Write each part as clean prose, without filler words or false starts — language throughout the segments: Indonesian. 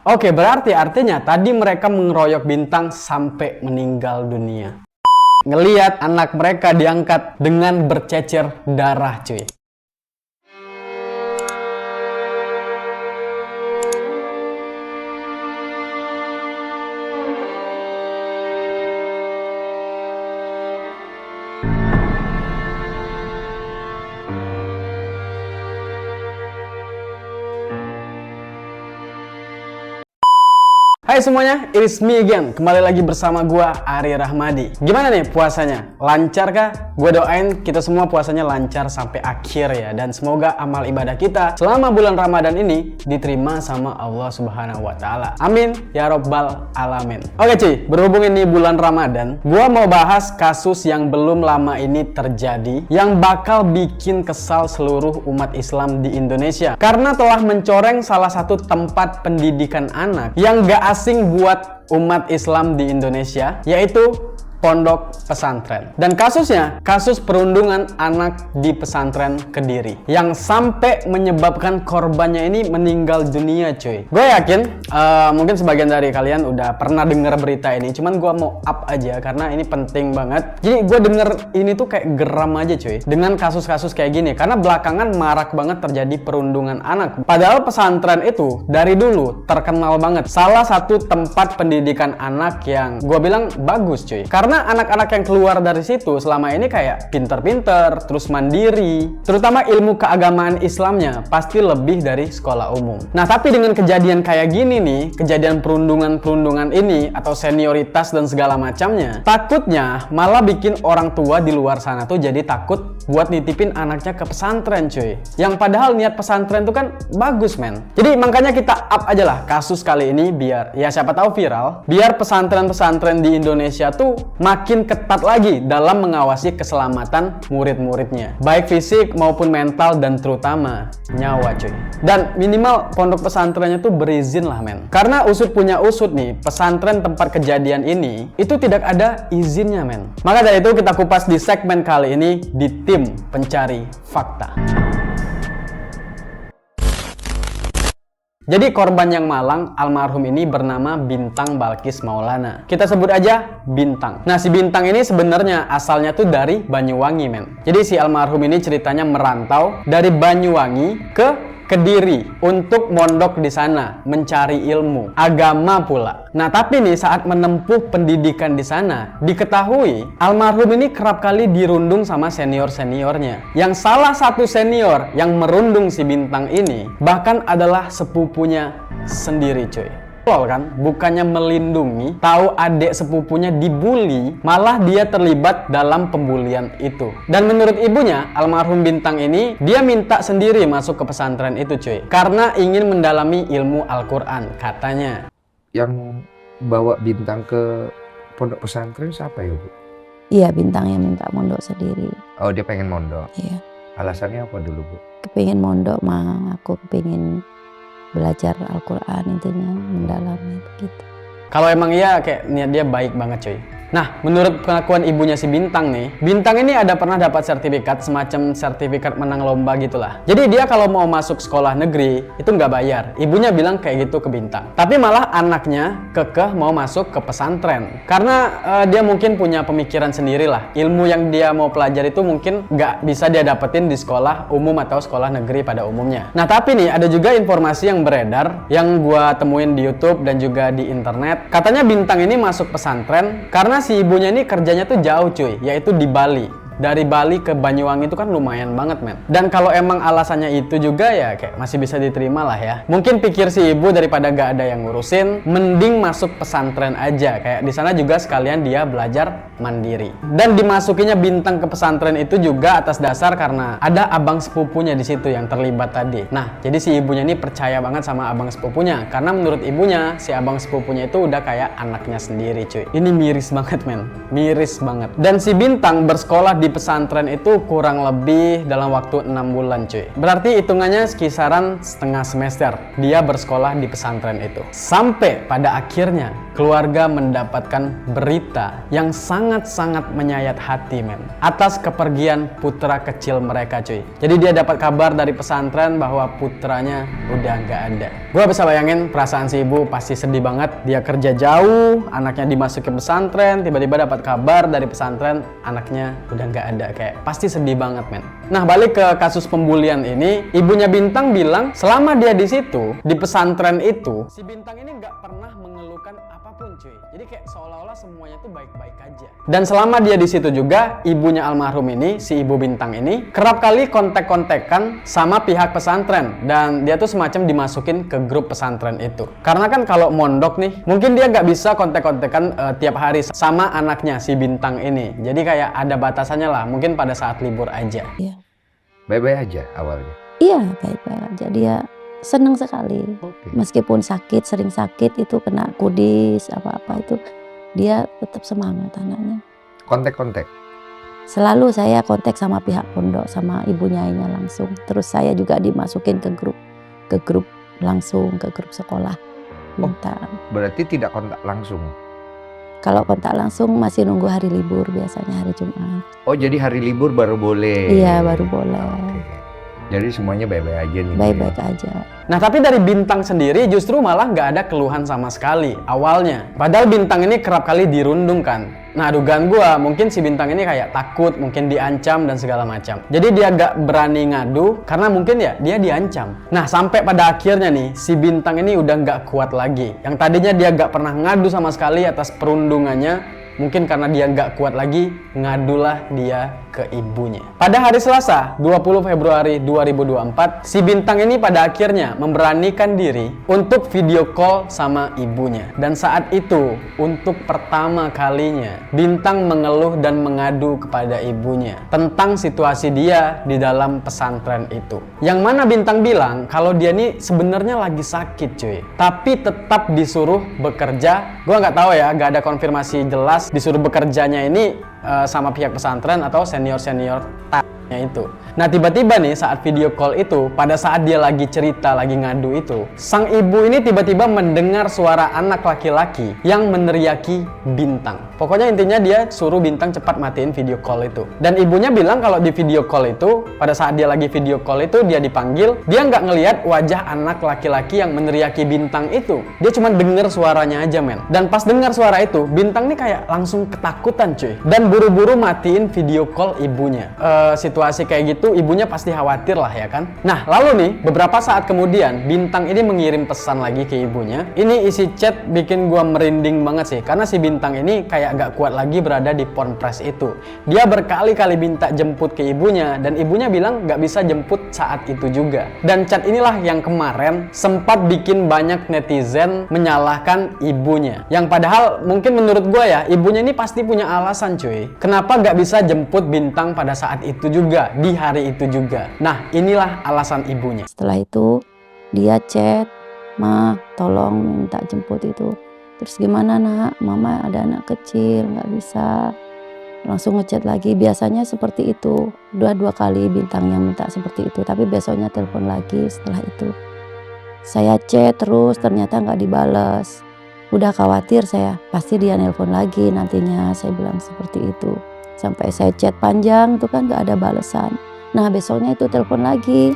Oke, berarti artinya tadi mereka mengeroyok Bintang sampai meninggal dunia. Ngeliat anak mereka diangkat dengan bercecer darah, cuy. Hai semuanya, it's me again. Kembali lagi bersama gua Ari Rahmadi. Gimana nih puasanya? Lancar kah? Gua doain kita semua puasanya lancar sampai akhir ya. Dan semoga amal ibadah kita selama bulan Ramadan ini diterima sama Allah Subhanahu wa Ta'ala. Amin ya Rabbal Alamin. Oke cuy, berhubung ini bulan Ramadan, gua mau bahas kasus yang belum lama ini terjadi, yang bakal bikin kesal seluruh umat Islam di Indonesia. Karena telah mencoreng salah satu tempat pendidikan anak yang gak asing buat umat Islam di Indonesia, yaitu pondok pesantren. Dan kasusnya, kasus perundungan anak di pesantren Kediri yang sampai menyebabkan korbannya ini meninggal dunia cuy. Gue yakin mungkin sebagian dari kalian udah pernah denger berita ini, cuman gue mau up aja karena ini penting banget. Jadi gue denger ini tuh kayak geram aja cuy dengan kasus-kasus kayak gini, karena belakangan marak banget terjadi perundungan anak. Padahal pesantren itu dari dulu terkenal banget salah satu tempat pendidikan anak yang gue bilang bagus cuy. Karena anak-anak yang keluar dari situ selama ini kayak pinter-pinter, terus mandiri, terutama ilmu keagamaan Islamnya pasti lebih dari sekolah umum. Nah tapi dengan kejadian kayak gini nih, kejadian perundungan ini atau senioritas dan segala macamnya, takutnya malah bikin orang tua di luar sana tuh jadi takut buat nitipin anaknya ke pesantren cuy. Yang padahal niat pesantren tuh kan bagus men. Jadi makanya kita up aja lah kasus kali ini biar ya siapa tahu viral, biar pesantren-pesantren di Indonesia tuh makin ketat lagi dalam mengawasi keselamatan murid-muridnya, baik fisik maupun mental dan terutama nyawa cuy. Dan minimal pondok pesantrennya tuh berizin lah men. Karena usut punya usut nih, pesantren tempat kejadian ini itu tidak ada izinnya men. Maka dari itu kita kupas di segmen kali ini di tim pencari fakta. Jadi korban yang malang almarhum ini bernama Bintang Balkis Maulana. Kita sebut aja Bintang. Nah si Bintang ini sebenarnya asalnya tuh dari Banyuwangi men. Jadi si almarhum ini ceritanya merantau dari Banyuwangi ke Kediri untuk mondok di sana, mencari ilmu agama pula. Nah tapi nih saat menempuh pendidikan di sana, diketahui almarhum ini kerap kali dirundung sama senior-seniornya. Yang salah satu senior yang merundung si Bintang ini bahkan adalah sepupunya sendiri cuy. Kan bukannya melindungi, tahu adik sepupunya dibully, malah dia terlibat dalam pembulian itu. Dan menurut ibunya, almarhum Bintang ini dia minta sendiri masuk ke pesantren itu cuy, karena ingin mendalami ilmu Al-Quran katanya. Yang bawa Bintang ke pondok pesantren siapa ya Bu? Iya, Bintang yang minta mondok sendiri. Oh dia pengen mondok. Iya. Alasannya apa dulu Bu? Kepingin mondok mah, aku kepingin belajar Al-Quran, intinya mendalami begitu. Kalau emang iya kayak niat dia baik banget cuy. Nah, menurut pengakuan ibunya si Bintang nih, Bintang ini ada pernah dapat sertifikat, semacam sertifikat menang lomba gitulah. Jadi dia kalau mau masuk sekolah negeri, itu nggak bayar. Ibunya bilang kayak gitu ke Bintang. Tapi malah anaknya kekeh mau masuk ke pesantren. Karena dia mungkin punya pemikiran sendiri lah. Ilmu yang dia mau pelajari itu mungkin nggak bisa dia dapetin di sekolah umum atau sekolah negeri pada umumnya. Nah, tapi nih ada juga informasi yang beredar, yang gua temuin di YouTube dan juga di internet. Katanya Bintang ini masuk pesantren karena si ibunya ini kerjanya tuh jauh cuy, yaitu di Bali. Dari Bali ke Banyuwangi itu kan lumayan banget men. Dan kalau emang alasannya itu juga ya kayak masih bisa diterima lah ya. Mungkin pikir si ibu daripada gak ada yang ngurusin, mending masuk pesantren aja. Kayak di sana juga sekalian dia belajar mandiri. Dan dimasukinya Bintang ke pesantren itu juga atas dasar karena ada abang sepupunya di situ yang terlibat tadi. Nah, jadi si ibunya ini percaya banget sama abang sepupunya karena menurut ibunya si abang sepupunya itu udah kayak anaknya sendiri cuy. Ini miris banget men. Miris banget. Dan si Bintang bersekolah di pesantren itu kurang lebih dalam waktu 6 bulan cuy. Berarti hitungannya kisaran setengah semester dia bersekolah di pesantren itu. Sampai pada akhirnya keluarga mendapatkan berita yang sangat-sangat menyayat hati men, atas kepergian putra kecil mereka cuy. Jadi dia dapat kabar dari pesantren bahwa putranya udah nggak ada. Gua bisa bayangin perasaan si ibu pasti sedih banget. Dia kerja jauh, anaknya dimasukin pesantren, tiba-tiba dapat kabar dari pesantren anaknya udah nggak ada, kayak pasti sedih banget men. Nah balik ke kasus pembulian ini, ibunya Bintang bilang selama dia di situ di pesantren itu, si Bintang ini nggak pernah mengeluhkan apapun cuy. Jadi kayak seolah-olah semuanya tuh baik-baik aja. Dan selama dia di situ juga, ibunya almarhum ini, si ibu Bintang ini kerap kali kontak-kontakan sama pihak pesantren, dan dia tuh semacam dimasukin ke grup pesantren itu. Karena kan kalau mondok nih, mungkin dia nggak bisa kontak-kontakan tiap hari sama anaknya si Bintang ini. Jadi kayak ada batasannya lah, mungkin pada saat libur aja. Iya. Baik-baik aja awalnya. Iya, baik-baik aja. Dia senang sekali. Oke. Meskipun sakit, sering sakit itu kena kudis apa-apa itu, dia tetap semangat anaknya. Kontak-kontak. Selalu saya kontak sama pihak pondok, sama ibunya ini langsung. Terus saya juga dimasukin ke grup langsung, ke grup sekolah Bintang. Berarti tidak kontak langsung. Kalau kontak langsung masih nunggu hari libur, biasanya hari Jumat. Oh jadi hari libur baru boleh. Iya, baru boleh. Oke. Jadi semuanya baik-baik aja nih. Baik-baik aja. Nah tapi dari Bintang sendiri justru malah nggak ada keluhan sama sekali awalnya. Padahal Bintang ini kerap kali dirundung kan. Nah dugaan gua mungkin si Bintang ini kayak takut, mungkin diancam dan segala macam. Jadi dia nggak berani ngadu karena mungkin ya dia diancam. Nah sampai pada akhirnya nih si Bintang ini udah nggak kuat lagi. Yang tadinya dia nggak pernah ngadu sama sekali atas perundungannya, mungkin karena dia nggak kuat lagi, ngadulah dia ke ibunya. Pada hari Selasa, 20 Februari 2024, si Bintang ini pada akhirnya memberanikan diri untuk video call sama ibunya. Dan saat itu, untuk pertama kalinya, Bintang mengeluh dan mengadu kepada ibunya tentang situasi dia di dalam pesantren itu. Yang mana Bintang bilang kalau dia ini sebenarnya lagi sakit cuy, tapi tetap disuruh bekerja. Gua nggak tahu ya, nggak ada konfirmasi jelas disuruh bekerjanya ini sama pihak pesantren atau senior-senior itu. Nah tiba-tiba nih saat video call itu, pada saat dia lagi cerita, lagi ngadu itu, sang ibu ini tiba-tiba mendengar suara anak laki-laki yang meneriaki Bintang. Pokoknya intinya dia suruh Bintang cepat matiin video call itu. Dan ibunya bilang kalau di video call itu, pada saat dia lagi video call itu, dia dipanggil, dia nggak ngelihat wajah anak laki-laki yang meneriaki Bintang itu. Dia cuma denger suaranya aja men. Dan pas dengar suara itu, Bintang nih kayak langsung ketakutan cuy. Dan buru-buru matiin video call ibunya. Situasi kayak gitu ibunya pasti khawatir lah ya kan. Nah lalu nih beberapa saat kemudian Bintang ini mengirim pesan lagi ke ibunya. Ini isi chat bikin gua merinding banget sih, karena si Bintang ini kayak gak kuat lagi berada di ponpes itu. Dia berkali-kali minta jemput ke ibunya dan ibunya bilang gak bisa jemput saat itu juga. Dan chat inilah yang kemarin sempat bikin banyak netizen menyalahkan ibunya, yang padahal mungkin menurut gua ya ibunya ini pasti punya alasan cuy, kenapa gak bisa jemput Bintang pada saat itu juga, di hari itu juga. Nah inilah alasan ibunya. Setelah itu dia chat, "Ma, tolong minta jemput itu." Terus gimana nak, mama ada anak kecil nggak bisa. Langsung ngechat lagi, biasanya seperti itu. Dua kali Bintang yang minta seperti itu, tapi besoknya telepon lagi setelah itu. Saya chat terus, ternyata nggak dibales. Udah khawatir saya, pasti dia nelpon lagi nantinya, saya bilang seperti itu. Sampai saya chat panjang itu kan nggak ada balesan. Nah besoknya itu telepon lagi.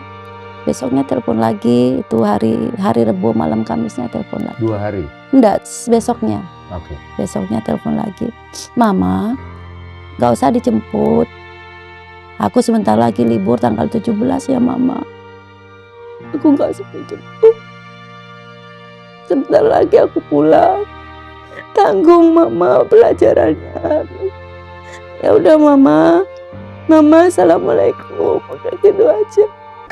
Besoknya telepon lagi, itu hari Rebo malam Kamisnya telepon lagi. 2 hari? Enggak, besoknya. Oke. Besoknya telepon lagi. "Mama, nggak usah dijemput. Aku sebentar lagi libur tanggal 17 ya Mama. Aku nggak sempat jemput. Sebentar lagi aku pulang. Tanggung Mama pelajarannya." Ya udah Mama. Mama, assalamualaikum. Udah gitu aja.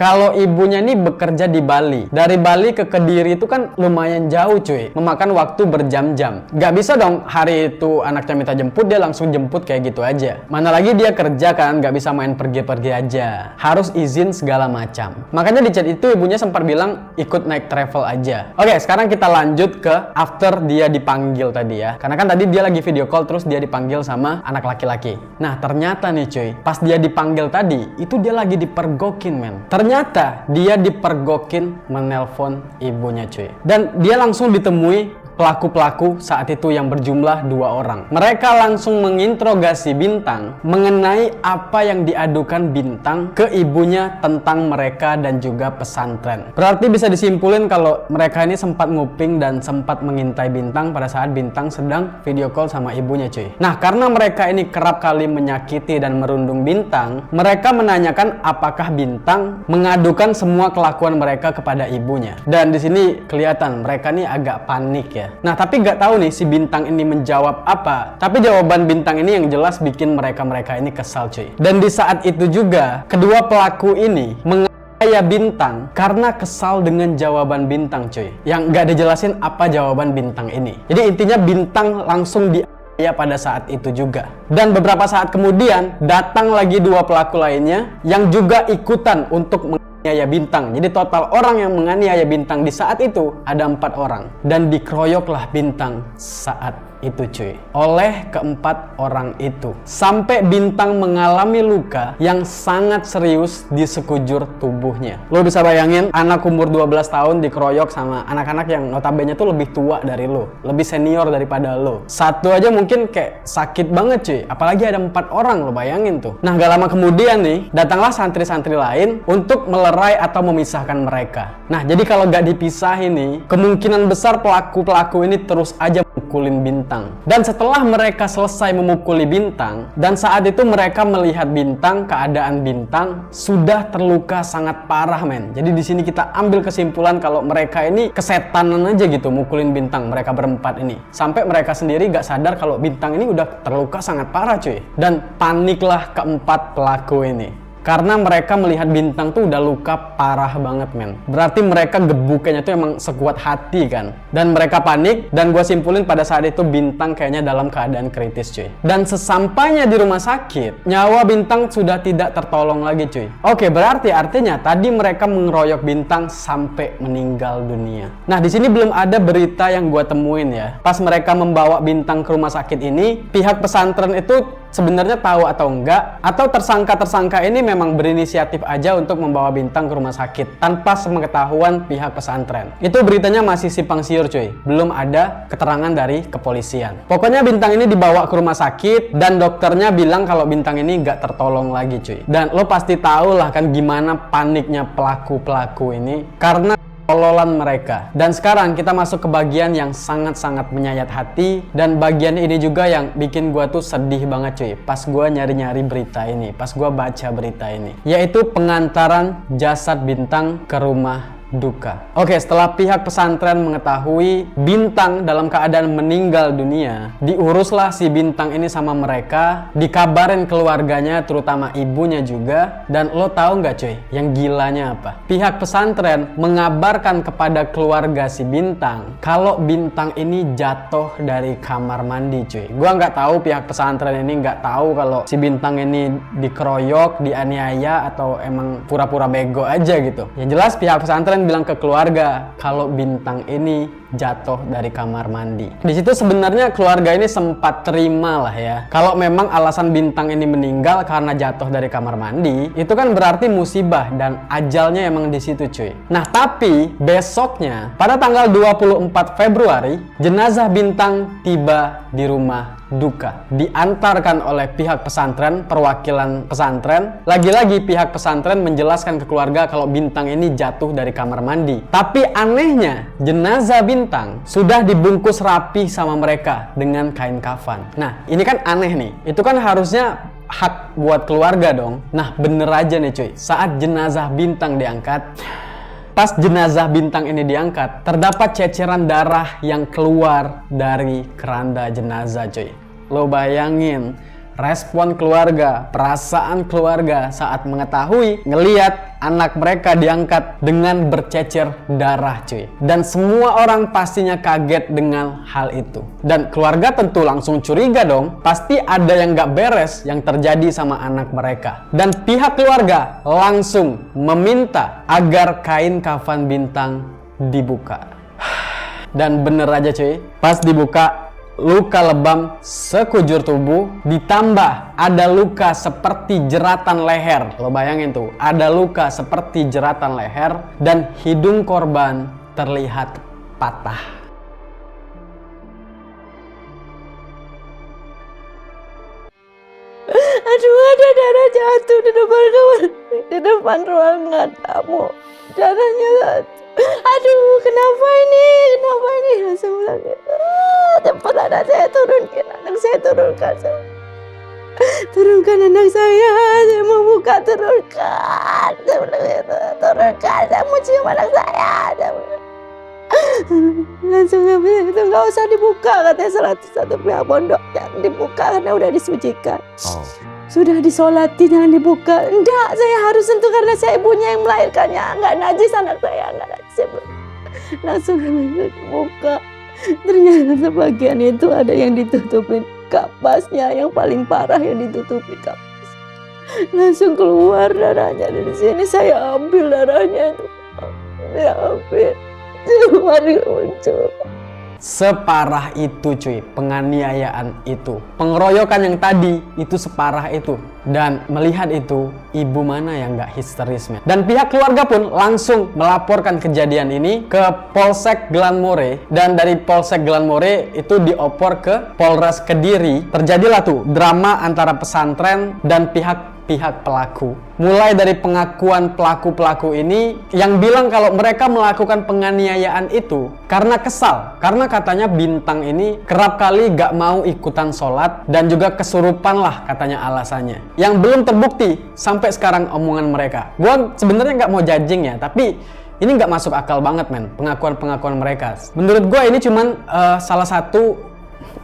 kalau ibunya ini bekerja di Bali. Dari Bali ke Kediri itu kan lumayan jauh cuy, memakan waktu berjam-jam. Gak bisa dong hari itu anaknya minta jemput, dia langsung jemput kayak gitu aja. Mana lagi dia kerja kan, gak bisa main pergi-pergi aja. Harus izin segala macam. Makanya di chat itu ibunya sempat bilang ikut naik travel aja. Oke, sekarang kita lanjut ke after dia dipanggil tadi ya. Karena kan tadi dia lagi video call terus dia dipanggil sama anak laki-laki. Nah ternyata nih cuy, pas dia dipanggil tadi, itu dia lagi dipergokin men. Ternyata dia dipergokin menelpon ibunya cuy. Dan dia langsung ditemui pelaku-pelaku saat itu yang berjumlah 2 orang. Mereka langsung menginterogasi Bintang mengenai apa yang diadukan Bintang ke ibunya tentang mereka dan juga pesantren. Berarti bisa disimpulin kalau mereka ini sempat nguping dan sempat mengintai Bintang pada saat Bintang sedang video call sama ibunya cuy. Nah karena mereka ini kerap kali menyakiti dan merundung Bintang, mereka menanyakan apakah Bintang mengadukan semua kelakuan mereka kepada ibunya. Dan di sini kelihatan mereka ini agak panik ya. Nah tapi nggak tahu nih si Bintang ini menjawab apa. Tapi jawaban Bintang ini yang jelas bikin mereka ini kesal cuy. Dan di saat itu juga kedua pelaku ini menganiaya Bintang karena kesal dengan jawaban Bintang cuy. Yang nggak dijelasin apa jawaban Bintang ini. Jadi intinya Bintang langsung dianiaya pada saat itu juga. Dan beberapa saat kemudian datang lagi 2 pelaku lainnya yang juga ikutan untuk menganiaya Bintang. Jadi total orang yang menganiaya Bintang di saat itu ada 4 orang. Dan dikeroyoklah Bintang saat itu cuy oleh keempat orang itu sampai Bintang mengalami luka yang sangat serius di sekujur tubuhnya. Lo bisa bayangin anak umur 12 tahun dikeroyok sama anak-anak yang notabene tuh lebih tua dari lo, lebih senior daripada lo. Satu aja mungkin kayak sakit banget cuy, apalagi ada 4 orang, lo bayangin tuh. Nah gak lama kemudian nih datanglah santri-santri lain untuk melerai atau memisahkan mereka. Nah jadi kalau gak dipisahin nih, kemungkinan besar pelaku-pelaku ini terus aja mukulin Bintang. Dan setelah mereka selesai memukuli Bintang, dan saat itu mereka melihat Bintang, keadaan Bintang sudah terluka sangat parah men. Jadi di sini kita ambil kesimpulan kalau mereka ini kesetanan aja gitu mukulin Bintang, mereka berempat ini. Sampai mereka sendiri gak sadar kalau Bintang ini udah terluka sangat parah cuy. Dan paniklah keempat pelaku ini. Karena mereka melihat Bintang tuh udah luka parah banget men. Berarti mereka gebuknya tuh emang sekuat hati kan. Dan mereka panik, dan gue simpulin pada saat itu Bintang kayaknya dalam keadaan kritis cuy. Dan sesampainya di rumah sakit, nyawa Bintang sudah tidak tertolong lagi cuy. Oke, berarti artinya tadi mereka mengeroyok Bintang sampai meninggal dunia. Nah di sini belum ada berita yang gue temuin ya. Pas mereka membawa Bintang ke rumah sakit ini, pihak pesantren itu sebenarnya tahu atau enggak, atau tersangka-tersangka ini memang berinisiatif aja untuk membawa Bintang ke rumah sakit tanpa sepengetahuan pihak pesantren. Itu beritanya masih simpang siur cuy, belum ada keterangan dari kepolisian. Pokoknya Bintang ini dibawa ke rumah sakit dan dokternya bilang kalau Bintang ini nggak tertolong lagi cuy. Dan lo pasti tahu lah kan gimana paniknya pelaku-pelaku ini karena tololan mereka. Dan sekarang kita masuk ke bagian yang sangat-sangat menyayat hati, dan bagian ini juga yang bikin gua tuh sedih banget cuy pas gua nyari-nyari berita ini, pas gua baca berita ini, yaitu pengantaran jasad Bintang ke rumah duka. Oke, setelah pihak pesantren mengetahui Bintang dalam keadaan meninggal dunia, diuruslah si Bintang ini sama mereka, dikabarin keluarganya terutama ibunya juga. Dan lo tahu nggak cuy, yang gilanya apa? Pihak pesantren mengabarkan kepada keluarga si Bintang kalau Bintang ini jatuh dari kamar mandi cuy. Gua nggak tahu pihak pesantren ini nggak tahu kalau si Bintang ini dikeroyok, dianiaya, atau emang pura-pura bego aja gitu. Yang jelas pihak pesantren bilang ke keluarga kalau Bintang ini jatuh dari kamar mandi. Di situ sebenarnya keluarga ini sempat terima lah ya. Kalau memang alasan Bintang ini meninggal karena jatuh dari kamar mandi, itu kan berarti musibah dan ajalnya emang di situ cuy. Nah, tapi besoknya pada tanggal 24 Februari, jenazah Bintang tiba di rumah duka, diantarkan oleh pihak pesantren, perwakilan pesantren. Lagi-lagi pihak pesantren menjelaskan ke keluarga kalau Bintang ini jatuh dari kamar mandi. Tapi anehnya, jenazah Bintang sudah dibungkus rapi sama mereka dengan kain kafan. Nah, ini kan aneh nih. Itu kan harusnya hak buat keluarga dong. Nah, bener aja nih cuy, saat jenazah Bintang diangkat, pas jenazah Bintang ini diangkat, terdapat ceceran darah yang keluar dari keranda jenazah cuy. Lo bayangin respon keluarga, perasaan keluarga saat mengetahui, ngeliat anak mereka diangkat dengan bercecer darah cuy. Dan semua orang pastinya kaget dengan hal itu. Dan keluarga tentu langsung curiga dong, pasti ada yang gak beres yang terjadi sama anak mereka. Dan pihak keluarga langsung meminta agar kain kafan Bintang dibuka. Dan bener aja cuy, pas dibuka, luka lebam sekujur tubuh, ditambah ada luka seperti jeratan leher. Lo bayangin tuh, ada luka seperti jeratan leher dan hidung korban terlihat patah. Aduh, ada darah jatuh di depan kamar, di depan ruangan tamu. Darahnya jatuh. Aduh, kenapa ini? Kenapa ini? Langsung bilang gitu. Cepat anak saya turunkan, anak saya turunkan. Turunkan anak saya mau buka, turunkan. Saya bilang gitu, turunkan, saya mau cium anak saya. Langsung itu nggak usah dibuka, katanya satu pihak pondok, jangan dibuka karena udah disucikan. Sudah disolati, jangan dibuka. Enggak, saya harus sentuh karena saya ibunya yang melahirkannya. Enggak najis anak saya, enggak najis. Langsung dibuka. Ternyata sebagian itu ada yang ditutupin kapasnya, yang paling parah yang ditutupi kapas. Langsung keluar darahnya dari sini. Saya ambil darahnya itu, saya ambil. Mari muncul. Separah itu cuy, penganiayaan itu, pengeroyokan yang tadi itu separah itu. Dan melihat itu, ibu mana yang gak histeris men. Dan pihak keluarga pun langsung melaporkan kejadian ini ke Polsek Glanmore. Dan dari Polsek Glanmore itu diopor ke Polres Kediri. Terjadilah tuh drama antara pesantren dan pihak pelaku. Mulai dari pengakuan pelaku-pelaku ini yang bilang kalau mereka melakukan penganiayaan itu karena kesal. Karena katanya Bintang ini kerap kali gak mau ikutan sholat dan juga kesurupan lah katanya alasannya. Yang belum terbukti sampai sekarang omongan mereka. Gua sebenarnya gak mau judging ya, tapi ini gak masuk akal banget men, pengakuan-pengakuan mereka. Menurut gua ini cuman salah satu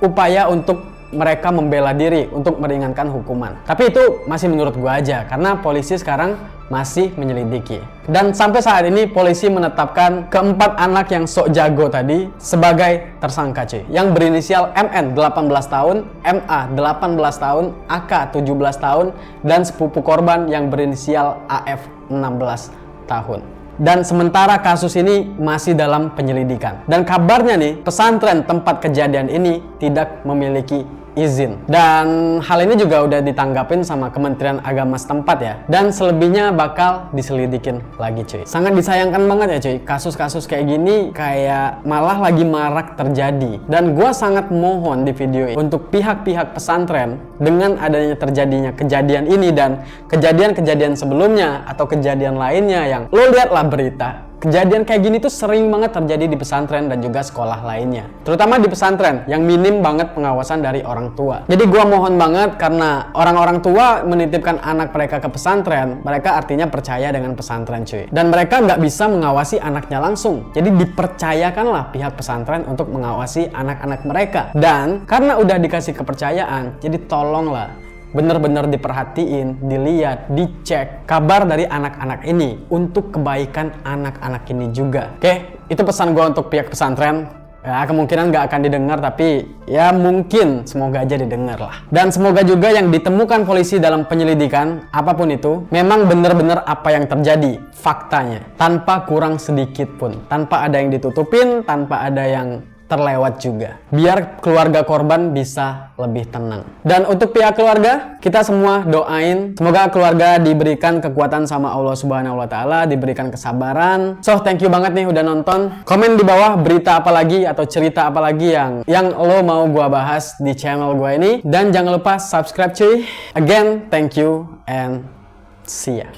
upaya untuk mereka membela diri untuk meringankan hukuman. Tapi itu masih menurut gua aja, karena polisi sekarang masih menyelidiki. Dan sampai saat ini polisi menetapkan keempat anak yang sok jago tadi sebagai tersangka cuy. Yang berinisial MN 18 tahun, MA 18 tahun, AK 17 tahun, dan sepupu korban yang berinisial AF 16 tahun. Dan sementara kasus ini masih dalam penyelidikan. Dan kabarnya nih, pesantren tempat kejadian ini tidak memiliki izin. Dan hal ini juga udah ditanggapin sama Kementerian Agama setempat ya. Dan selebihnya bakal diselidikin lagi cuy. Sangat disayangkan banget ya cuy, kasus-kasus kayak gini kayak malah lagi marak terjadi. Dan gue sangat mohon di video ini untuk pihak-pihak pesantren, dengan adanya terjadinya kejadian ini dan kejadian-kejadian sebelumnya atau kejadian lainnya yang lo lihatlah berita, kejadian kayak gini tuh sering banget terjadi di pesantren dan juga sekolah lainnya. Terutama di pesantren yang minim banget pengawasan dari orang tua. Jadi gua mohon banget, karena orang-orang tua menitipkan anak mereka ke pesantren, mereka artinya percaya dengan pesantren cuy. Dan mereka nggak bisa mengawasi anaknya langsung. Jadi dipercayakanlah pihak pesantren untuk mengawasi anak-anak mereka. Dan karena udah dikasih kepercayaan, jadi tolonglah bener-bener diperhatiin, dilihat, dicek kabar dari anak-anak ini untuk kebaikan anak-anak ini juga. Oke, itu pesan gue untuk pihak pesantren. Ya, kemungkinan nggak akan didengar, tapi ya mungkin semoga aja didengar lah. Dan semoga juga yang ditemukan polisi dalam penyelidikan apapun itu memang bener-bener apa yang terjadi, faktanya, tanpa kurang sedikit pun, tanpa ada yang ditutupin, tanpa ada yang terlewat juga, biar keluarga korban bisa lebih tenang. Dan untuk pihak keluarga, kita semua doain semoga keluarga diberikan kekuatan sama Allah Subhanahu wa Ta'ala, diberikan kesabaran. So thank you banget nih udah nonton. Komen di bawah berita apa lagi atau cerita apa lagi yang lo mau gua bahas di channel gua ini. Dan jangan lupa subscribe cuy. Again, thank you and see ya.